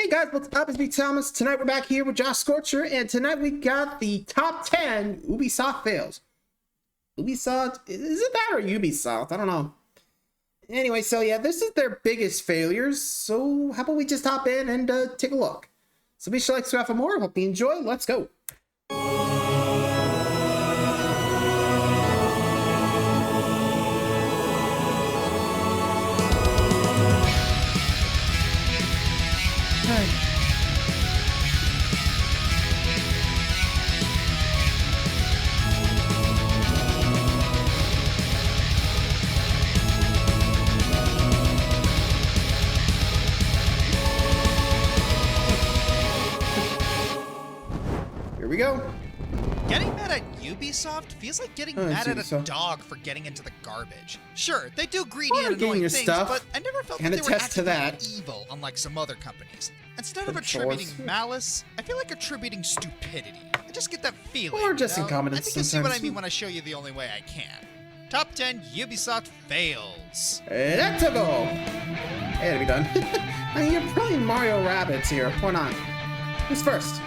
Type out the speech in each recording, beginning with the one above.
Hey guys, what's up? It's me, Thomas. Tonight we're back here with Josh Scorcher, and tonight we got the top 10 Ubisoft fails. Ubisoft? Is it that or Ubisoft? I don't know. Anyway, so yeah, this is their biggest failures, so how about we just hop in and take a look. So be sure to like, subscribe for more. Hope you enjoy. Let's go. Here we go. Getting mad at Ubisoft feels like getting mad at a dog for getting into the garbage. Sure, they do greedy and annoying things, stuff. but I never felt that they were actively evil, unlike some other companies. Instead of attributing malice, I feel like attributing stupidity. I just get that feeling. Or just incompetence. I think you see what I mean when I show you the only way I can. Top 10 Ubisoft fails. Let's go. Hey, to be done. I mean, you're playing Mario Rabbids here. Why not? Who's first?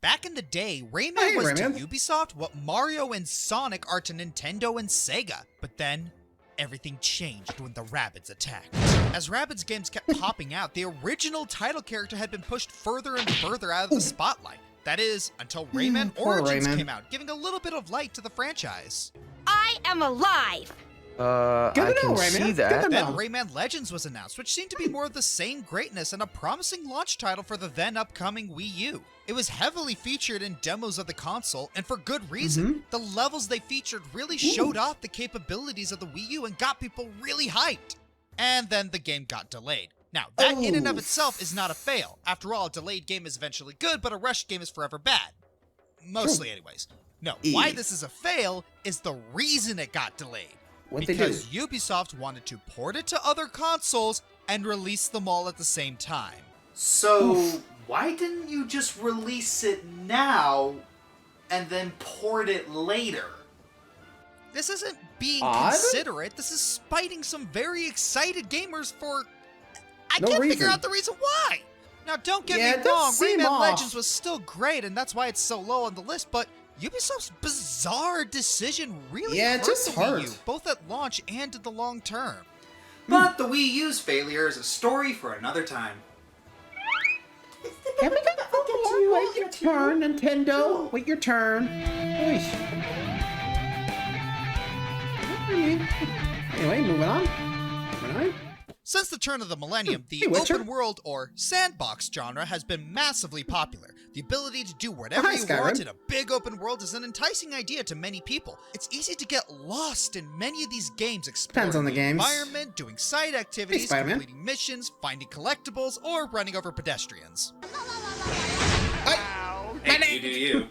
Back in the day, Rayman was to Ubisoft what Mario and Sonic are to Nintendo and Sega. But then, everything changed when the Rabbids attacked. As Rabbids games kept popping out, the original title character had been pushed further and further out of the spotlight. That is, until Rayman Origins came out, giving a little bit of light to the franchise. I am alive! I can see that. Then Rayman Legends was announced, which seemed to be more of the same greatness and a promising launch title for the then upcoming Wii U. It was heavily featured in demos of the console, and for good reason. The levels they featured really showed off the capabilities of the Wii U and got people really hyped. And then the game got delayed. Now, that in and of itself is not a fail. After all, a delayed game is eventually good, but a rushed game is forever bad. Mostly anyways. No, why this is a fail is the reason it got delayed. Because Ubisoft wanted to port it to other consoles and release them all at the same time. So, why didn't you just release it now and then port it later? This isn't being considerate. This is spiting some very excited gamers for... I can't figure out the reason why. Now, don't get me wrong. Rayman Legends was still great, and that's why it's so low on the list, but Ubisoft's bizarre decision really hurt the Wii U, both at launch and in the long term. But the Wii U's failure is a story for another time. Can we wait your turn, Nintendo? Wait your turn. Anyway, moving on. Since the turn of the millennium, the open world or sandbox genre has been massively popular. The ability to do whatever you want in a big open world is an enticing idea to many people. It's easy to get lost in many of these games, exploring the environment, doing side activities, completing missions, finding collectibles, or running over pedestrians. Hey, you do you.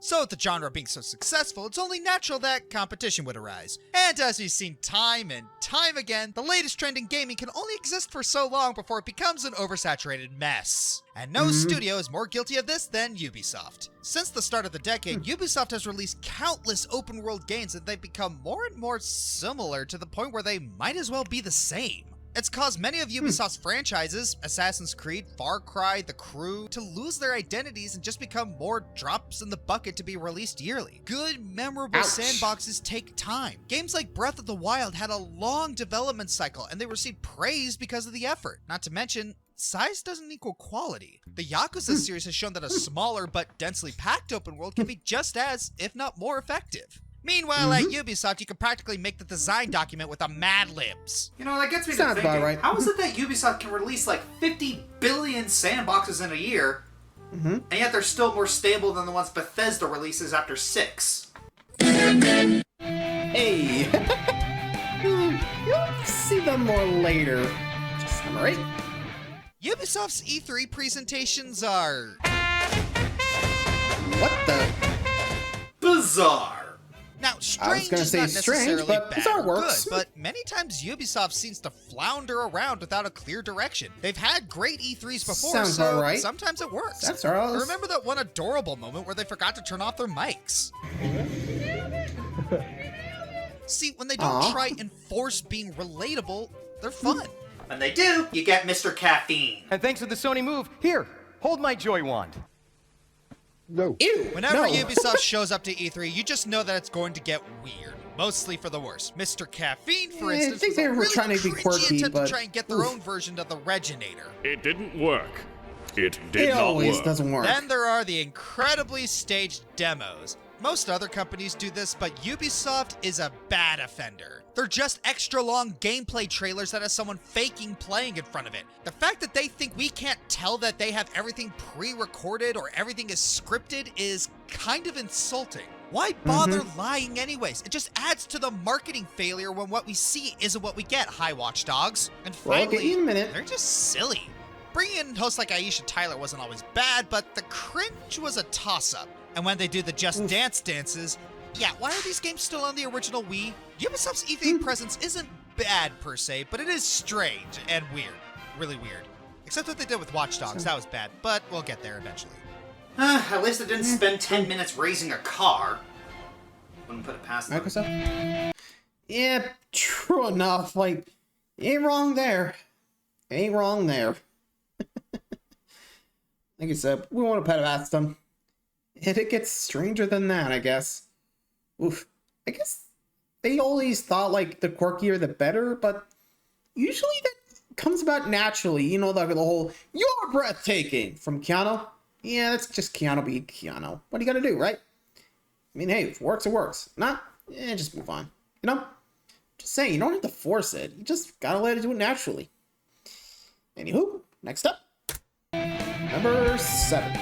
So with the genre being so successful, it's only natural that competition would arise. And as we've seen time and time again, the latest trend in gaming can only exist for so long before it becomes an oversaturated mess. And no studio is more guilty of this than Ubisoft. Since the start of the decade, Ubisoft has released countless open world games and they've become more and more similar to the point where they might as well be the same. It's caused many of Ubisoft's franchises, Assassin's Creed, Far Cry, The Crew, to lose their identities and just become more drops in the bucket to be released yearly. Good, memorable sandboxes take time. Games like Breath of the Wild had a long development cycle and they received praise because of the effort. Not to mention, size doesn't equal quality. The Yakuza series has shown that a smaller but densely packed open world can be just as, if not more effective. Meanwhile, at Ubisoft, you can practically make the design document with a Mad Libs. You know, that gets me to thinking, how is it that Ubisoft can release like 50 billion sandboxes in a year, and yet they're still more stable than the ones Bethesda releases after 6? Hey! You'll see them more later. Just right. Ubisoft's E3 presentations are... What the? Bizarre. Now, strange is not necessarily bad or good, but many times Ubisoft seems to flounder around without a clear direction. They've had great E3s before, so sometimes it works. That's all right. I remember that one adorable moment where they forgot to turn off their mics. See, when they don't try and force being relatable, they're fun. When they do, you get Mr. Caffeine. And thanks to the Sony move, here, hold my joy wand. Ew, Whenever no. Ubisoft shows up to E3, you just know that it's going to get weird. Mostly for the worse. Mr. Caffeine, for I instance, think was they a were really trying to be cringy quirky, attempt but to try and get their own version of the Reginator. It didn't work. It did It not always work. doesn't work. Then there are the incredibly staged demos. Most other companies do this, but Ubisoft is a bad offender. They're just extra long gameplay trailers that has someone faking playing in front of it. The fact that they think we can't tell that they have everything pre-recorded or everything is scripted is kind of insulting. Why bother lying anyways? It just adds to the marketing failure when what we see isn't what we get, Hi Watch Dogs. And Well, I'll get finally, you in a minute. they're just silly. Bringing in hosts like Aisha Tyler wasn't always bad, but the cringe was a toss-up. And when they do the Just Dance dances, yeah, why are these games still on the original Wii? Ubisoft's E3 presence isn't bad per se, but it is strange and weird. Really weird. Except what they did with Watch Dogs, that was bad, but we'll get there eventually. At least I didn't spend 10 minutes raising a car. Wouldn't put it past them. Microsoft? Yeah, true enough. Like, ain't wrong there. Ain't wrong there. Like I said, we want to pet past them. And it gets stranger than that, I guess. Oof. I guess they always thought, like, the quirkier the better, but usually that comes about naturally. You know, the whole, "You're breathtaking" from Keanu. Yeah, that's just Keanu being Keanu. What are you gonna do, right? I mean, hey, if it works, it works. Not, just move on. You know? Just saying, you don't have to force it. You just gotta let it do it naturally. Anywho, next up. Number 7.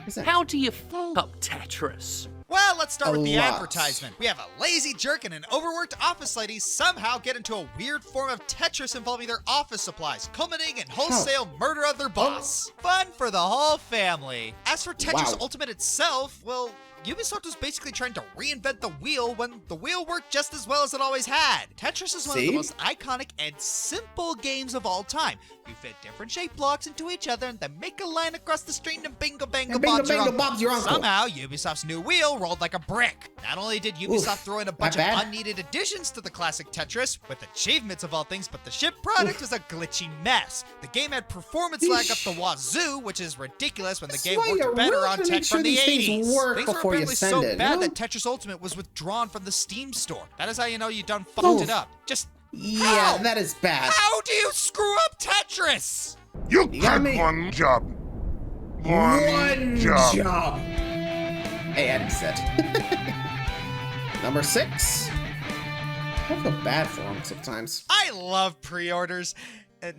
What's that? How do you fuck up Tetris? Well, let's start A with the lot. advertisement. We have a lazy jerk and an overworked office lady somehow get into a weird form of Tetris involving their office supplies, culminating in wholesale murder of their boss. Fun for the whole family. As for Tetris Wow. Ultimate itself, well, Ubisoft was basically trying to reinvent the wheel when the wheel worked just as well as it always had. Tetris is one of the See? most iconic and simple games of all time. You fit different shaped blocks into each other and then make a line across the street and bingo bango And bingo Bob's your bango uncle. Bob's your uncle. Somehow, Ubisoft's new wheel rolled like a brick. Not only did Ubisoft Oof, throw in a bunch of not bad. unneeded additions to the classic Tetris, with achievements of all things, but the ship product was a glitchy mess. The game had performance lag up the wazoo, which is ridiculous when the That's game why worked you better really on have to tech make sure from the these things 80s. work Things were before you apparently send so it, bad you know? that Tetris Ultimate was withdrawn from the Steam store. That is how you know you done fucked it up. Just Yeah, how? that is bad. How do you screw up Tetris? You You got had me. one job. One job. Hey, Adam said. Number 6. I feel bad for him sometimes. I love pre-orders.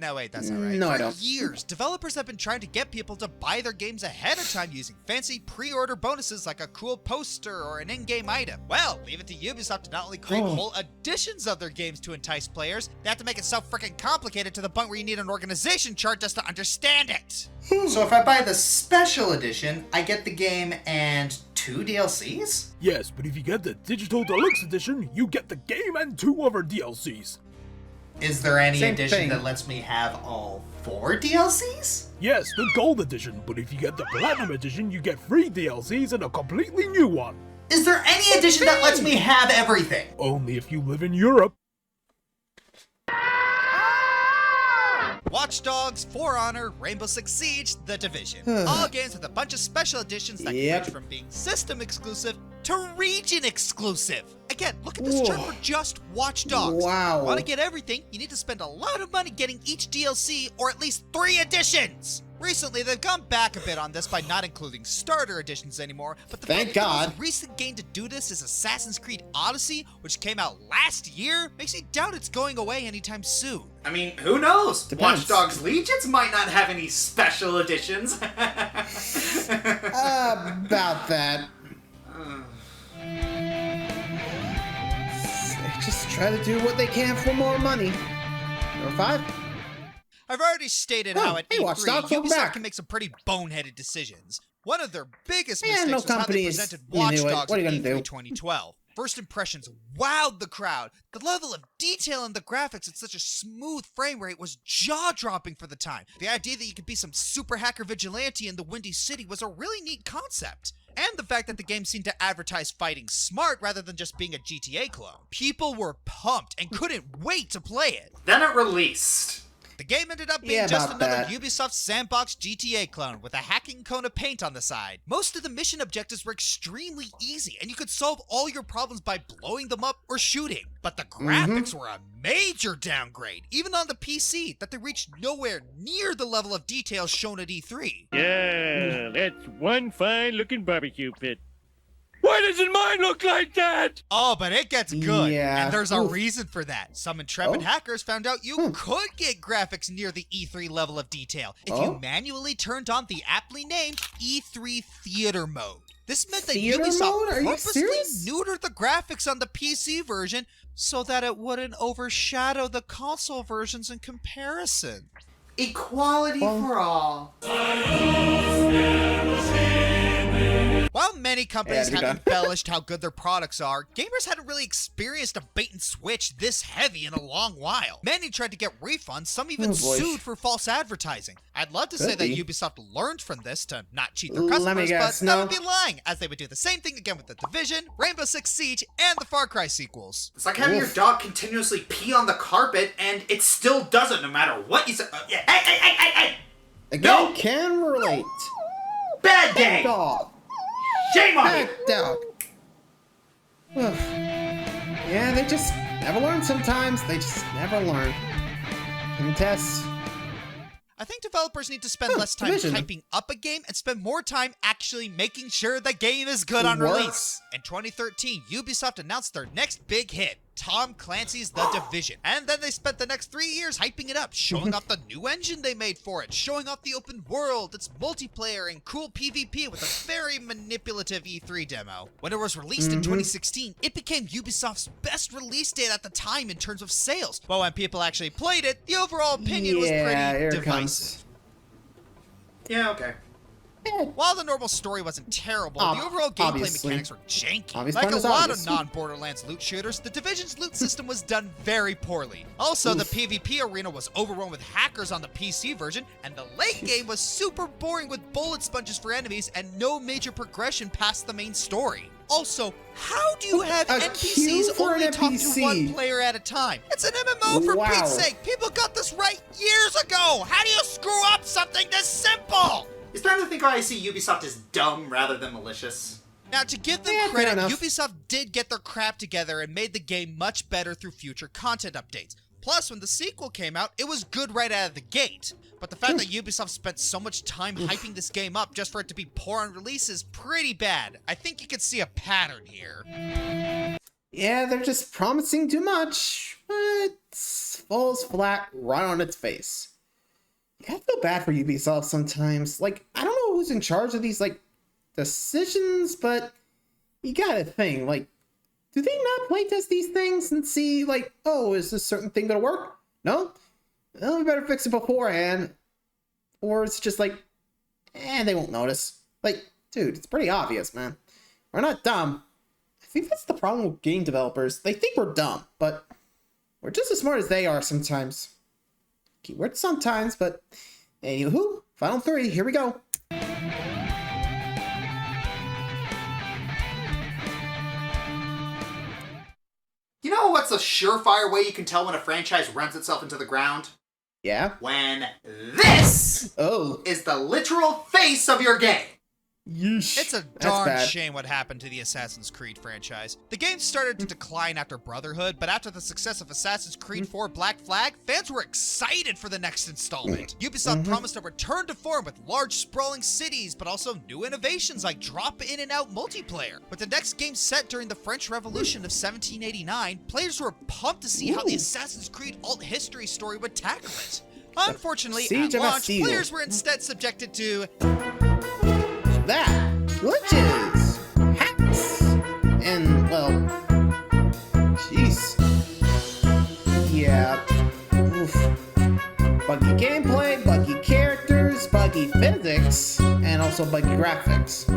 No, wait, that's not right. No, I For don't. years, developers have been trying to get people to buy their games ahead of time using fancy pre-order bonuses like a cool poster or an in-game item. Well, leave it to Ubisoft to not only create whole editions of their games to entice players, they have to make it so freaking complicated to the point where you need an organization chart just to understand it. So if I buy the special edition, I get the game and 2 DLCs? Yes, but if you get the Digital Deluxe Edition, you get the game and 2 other DLCs. Is there any Same edition thing. that lets me have all 4 DLCs? Yes, the Gold Edition, but if you get the Platinum Edition, you get 3 DLCs and a completely new one. Is there any edition that lets me have everything? Only if you live in Europe. Watch Dogs, For Honor, Rainbow Six Siege, The Division. All games with a bunch of special editions that can range from being system exclusive to region exclusive. Again, look at this chart for just Watch Dogs. Wow. Want to get everything, you need to spend a lot of money getting each DLC or at least 3 editions. Recently, they've gone back a bit on this by not including starter editions anymore, but the Thank fact that God. the most recent game to do this is Assassin's Creed Odyssey, which came out last year, makes me doubt it's going away anytime soon. I mean, who knows? Depends. Watch Dogs Legions might not have any special editions. About that. They just try to do what they can for more money. Number 5. I've already stated how at hey, Watch E3, Dogs, welcome Ubisoft back. can make some pretty boneheaded decisions. One of their biggest Yeah, mistakes no was how they company is- presented you Watch knew it. Dogs What are you at gonna E3 do? 2012. First impressions wowed the crowd. The level of detail in the graphics at such a smooth frame rate was jaw-dropping for the time. The idea that you could be some super hacker vigilante in the Windy City was a really neat concept. And the fact that the game seemed to advertise fighting smart rather than just being a GTA clone. People were pumped and couldn't wait to play it. Then it released. The game ended up being just another Ubisoft sandbox GTA clone with a hacking cone of paint on the side. Most of the mission objectives were extremely easy, and you could solve all your problems by blowing them up or shooting. But the graphics were a major downgrade, even on the PC, that they reached nowhere near the level of detail shown at E3. Yeah, that's one fine-looking barbecue pit. Why doesn't mine look like that? Oh, but it gets good. Yeah. And there's a reason for that. Some intrepid hackers found out you could get graphics near the E3 level of detail if you manually turned on the aptly named E3 Theater mode. This meant that Ubisoft purposely neutered the graphics on the PC version so that it wouldn't overshadow the console versions in comparison. Equality for all. While many companies have embellished how good their products are, gamers hadn't really experienced a bait and switch this heavy in a long while. Many tried to get refunds, some even sued for false advertising. I'd love to say that Ubisoft learned from this to not cheat their customers, but that would be lying, as they would do the same thing again with The Division, Rainbow Six Siege, and the Far Cry sequels. It's like having your dog continuously pee on the carpet, and it still doesn't, no matter what you say. Hey! Again, can relate. Bad game! Dog. Shame on you! Dog. Yeah, they just never learn sometimes. They just never learn. Contest. I think developers need to spend less time hyping up a game and spend more time actually making sure the game is good on release. In 2013, Ubisoft announced their next big hit, Tom Clancy's The Division. And then they spent the next 3 years hyping it up, showing off the new engine they made for it, showing off the open world, its multiplayer, and cool PvP with a very manipulative E3 demo. When it was released in 2016, it became Ubisoft's best release date at the time in terms of sales. But when people actually played it, the overall opinion was pretty divisive. Yeah, okay. While the normal story wasn't terrible, the overall gameplay mechanics were janky. Like a lot of non-Borderlands loot shooters, the Division's loot system was done very poorly. Also, the PvP arena was overrun with hackers on the PC version, and the late game was super boring with bullet sponges for enemies and no major progression past the main story. Also, how do you have NPCs only talk to one player at a time? It's an MMO for Pete's sake! People got this right years ago! How do you screw up something this simple? You're starting to think I see Ubisoft as dumb rather than malicious. Now, to give them credit, Ubisoft did get their crap together and made the game much better through future content updates. Plus, when the sequel came out, it was good right out of the gate. But the fact that Ubisoft spent so much time hyping this game up just for it to be poor on release is pretty bad. I think you can see a pattern here. Yeah, they're just promising too much, but falls flat right on its face. I feel bad for Ubisoft sometimes. Like, I don't know who's in charge of these, like, decisions, but you gotta think, like, do they not playtest these things and see, like, oh, is this certain thing gonna work? No? Well, we better fix it beforehand. Or it's just like, they won't notice. Like, dude, it's pretty obvious, man. We're not dumb. I think that's the problem with game developers. They think we're dumb, but we're just as smart as they are sometimes. Keyword sometimes, but anywho, final 3, here we go. You know what's a surefire way you can tell when a franchise runs itself into the ground? Yeah? When this is the literal face of your game. Yeesh. It's a darn shame what happened to the Assassin's Creed franchise. The game started to decline after Brotherhood, but after the success of Assassin's Creed 4 Black Flag, fans were excited for the next installment. Ubisoft promised a return to form with large sprawling cities, but also new innovations like drop-in-and-out multiplayer. With the next game set during the French Revolution of 1789, players were pumped to see how the Assassin's Creed alt history story would tackle it. Unfortunately, at launch, players were instead subjected to that, glitches, hacks, and, well, jeez. Yeah, oof. Buggy gameplay, buggy characters, buggy physics, and also buggy graphics.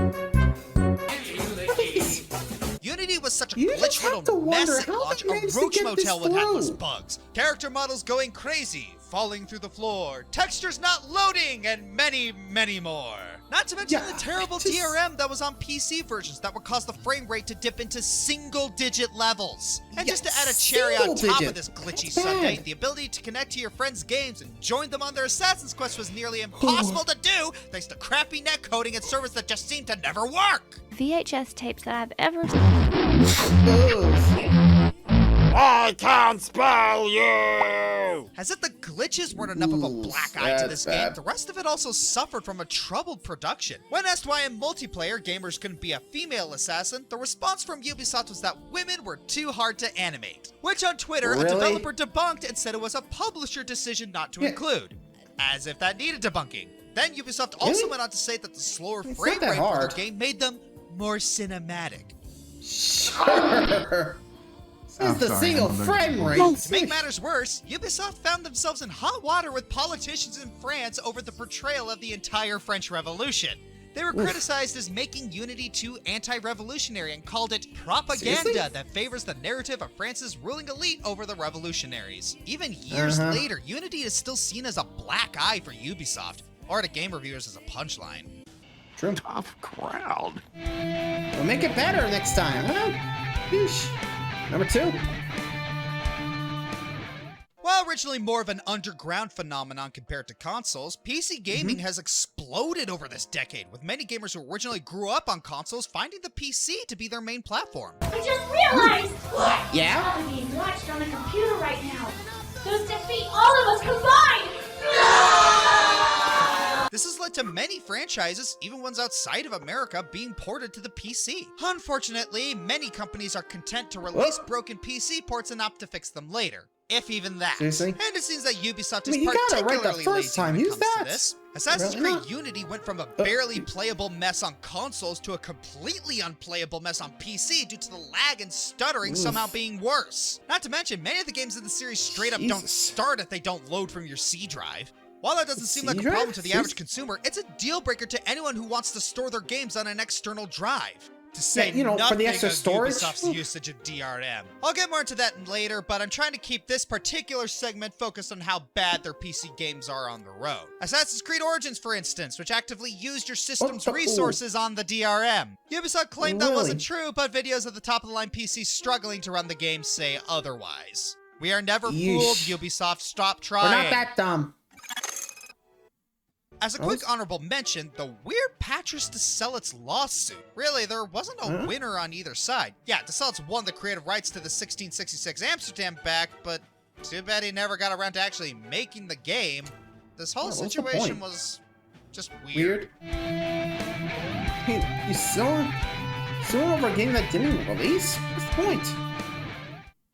Unity was such a You just have to glitch-riddled wonder mess at how launch, they a managed to roach get this motel with headless through. bugs, character models going crazy, falling through the floor, textures not loading, and many, many more. Not to mention the terrible DRM that was on PC versions that would cause the frame rate to dip into single-digit levels. And just to add a cherry on top of this glitchy Sunday, the ability to connect to your friends' games and join them on their Assassin's Quest was nearly impossible to do thanks to crappy netcoding and servers that just seemed to never work. VHS tapes that I've ever I can't spell you! As if the glitches weren't enough of a black eye to this game, the rest of it also suffered from a troubled production. When asked why in multiplayer gamers couldn't be a female assassin, the response from Ubisoft was that women were too hard to animate. Which on Twitter, a developer debunked and said it was a publisher decision not to include. As if that needed debunking. Then Ubisoft also went on to say that the slower frame rate for the game made them more cinematic. Sure. This is the single frame rate. To make matters worse, Ubisoft found themselves in hot water with politicians in France over the portrayal of the entire French Revolution. They were criticized as making Unity too anti-revolutionary and called it propaganda that favors the narrative of France's ruling elite over the revolutionaries. Even years later, Unity is still seen as a black eye for Ubisoft, or to game reviewers as a punchline. True. Tough crowd. We'll make it better next time, huh? Yeesh. Number 2. While originally more of an underground phenomenon compared to consoles, PC gaming has exploded over this decade, with many gamers who originally grew up on consoles finding the PC to be their main platform. I just realized! What? Yeah? Probably being watched on a computer right now. Those defeat all of us combined! This has led to many franchises, even ones outside of America, being ported to the PC. Unfortunately, many companies are content to release broken PC ports and opt to fix them later, if even that. Seriously? And it seems that Ubisoft is You got it right particularly the first lazy time. when it Use comes that. to this. Assassin's Really Creed not. Unity went from a barely playable mess on consoles to a completely unplayable mess on PC due to the lag and stuttering somehow being worse. Not to mention, many of the games in the series straight up don't start if they don't load from your C drive. While that doesn't seem like a problem to the average consumer, it's a deal breaker to anyone who wants to store their games on an external drive. To say nothing for the extra of storage. Ubisoft's usage of DRM. I'll get more into that later, but I'm trying to keep this particular segment focused on how bad their PC games are on the road. Assassin's Creed Origins, for instance, which actively used your system's resources on the DRM. Ubisoft claimed that wasn't true, but videos of the top-of-the-line PC struggling to run the game say otherwise. We are never fooled, Ubisoft. Stop trying. We're not that dumb. As a quick honorable mention, the weird Patras DeSelit's lawsuit. Really, there wasn't a winner on either side. Yeah, DeSelit's won the creative rights to the 1666 Amsterdam back, but too bad he never got around to actually making the game. This whole situation was just weird. Hey, you suing over a game that didn't release? What's the point?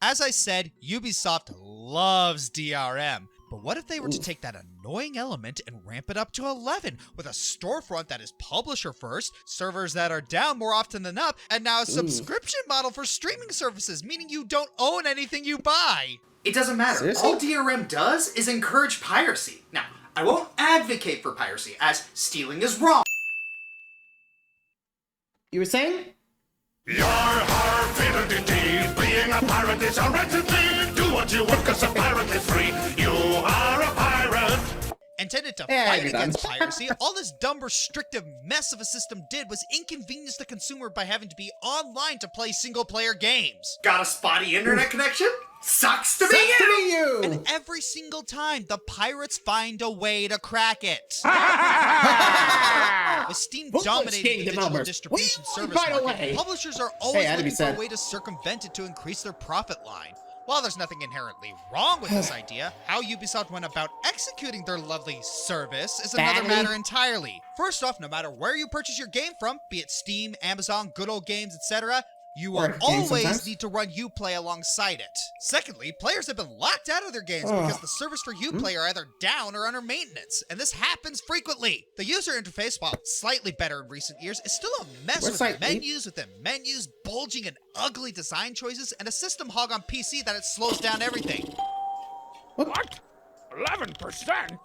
As I said, Ubisoft loves DRM. But what if they were to take that annoying element and ramp it up to 11 with a storefront that is publisher first, servers that are down more often than up, and now a subscription model for streaming services, meaning you don't own anything you buy? It doesn't matter. Seriously? All DRM does is encourage piracy. Now, I won't advocate for piracy, as stealing is wrong. You were saying? Your fidelity, being a pirate is a wretched thing. Do what you want, cause a pirate is free. You are a pirate. Intended to fight against piracy, all this dumb restrictive mess of a system did was inconvenience the consumer by having to be online to play single-player games. Got a spotty internet connection? Sucks to be you! And every single time, the pirates find a way to crack it. With Steam dominating the digital distribution service market, publishers are always looking for a way to circumvent it to increase their profit line. While there's nothing inherently wrong with this idea, how Ubisoft went about executing their lovely service is another matter entirely. First off, no matter where you purchase your game from, be it Steam, Amazon, Good Old Games, etc., you will always need to run Uplay alongside it. Secondly, players have been locked out of their games because the servers for Uplay are either down or under maintenance, and this happens frequently. The user interface, while slightly better in recent years, is still a mess with menus within menus, bulging and ugly design choices, and a system hog on PC that it slows down everything. What? 11%?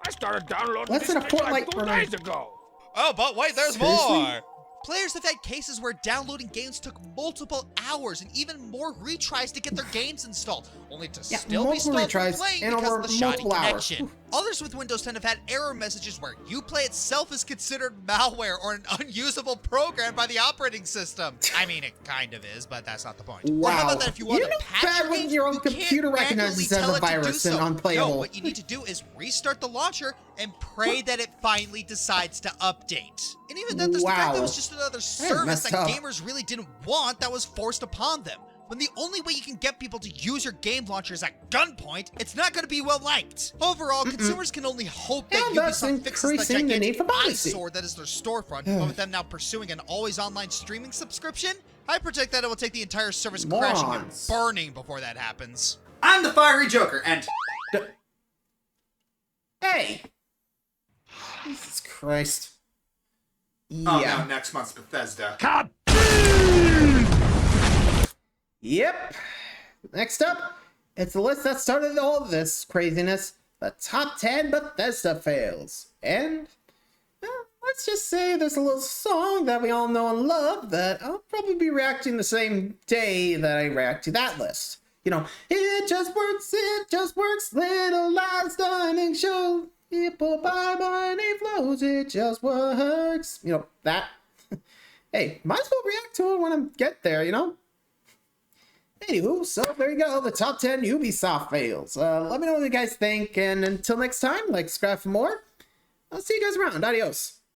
I started downloading Less this than a thing fortnight like 2 days ago. Oh, but wait, there's more! Players have had cases where downloading games took multiple hours and even more retries to get their games installed, only to still be stalled from playing because of the shoddy connection. Others with Windows 10 have had error messages where Uplay itself is considered malware or an unusable program by the operating system. I mean, it kind of is, but that's not the point. Wow. Or how about that if you want to patch your game, your own computer recognizes as a virus and unplayable. No, what you need to do is restart the launcher and pray that it finally decides to update. And even then, there's the fact that it was just another service that gamers really didn't want that was forced upon them. When the only way you can get people to use your game launcher is at gunpoint, it's not going to be well liked. Overall, consumers can only hope that Ubisoft fixes the gigantic eyesore that is their storefront, but with them now pursuing an always online streaming subscription, I predict that it will take the entire service crashing and burning before that happens. I'm the Fiery Joker, and... Hey! Jesus Christ. Oh no, next month's Bethesda. Yep. Next up, it's the list that started all of this craziness. The top 10 Bethesda fails. And, let's just say there's a little song that we all know and love that I'll probably be reacting the same day that I react to that list. You know, it just works, little live stunning show. People buy money flows, it just works. You know, that. Hey, might as well react to it when I get there, you know? Anywho, so there you go, the top 10 Ubisoft fails. Let me know what you guys think, and until next time, like, subscribe for more. I'll see you guys around. Adios.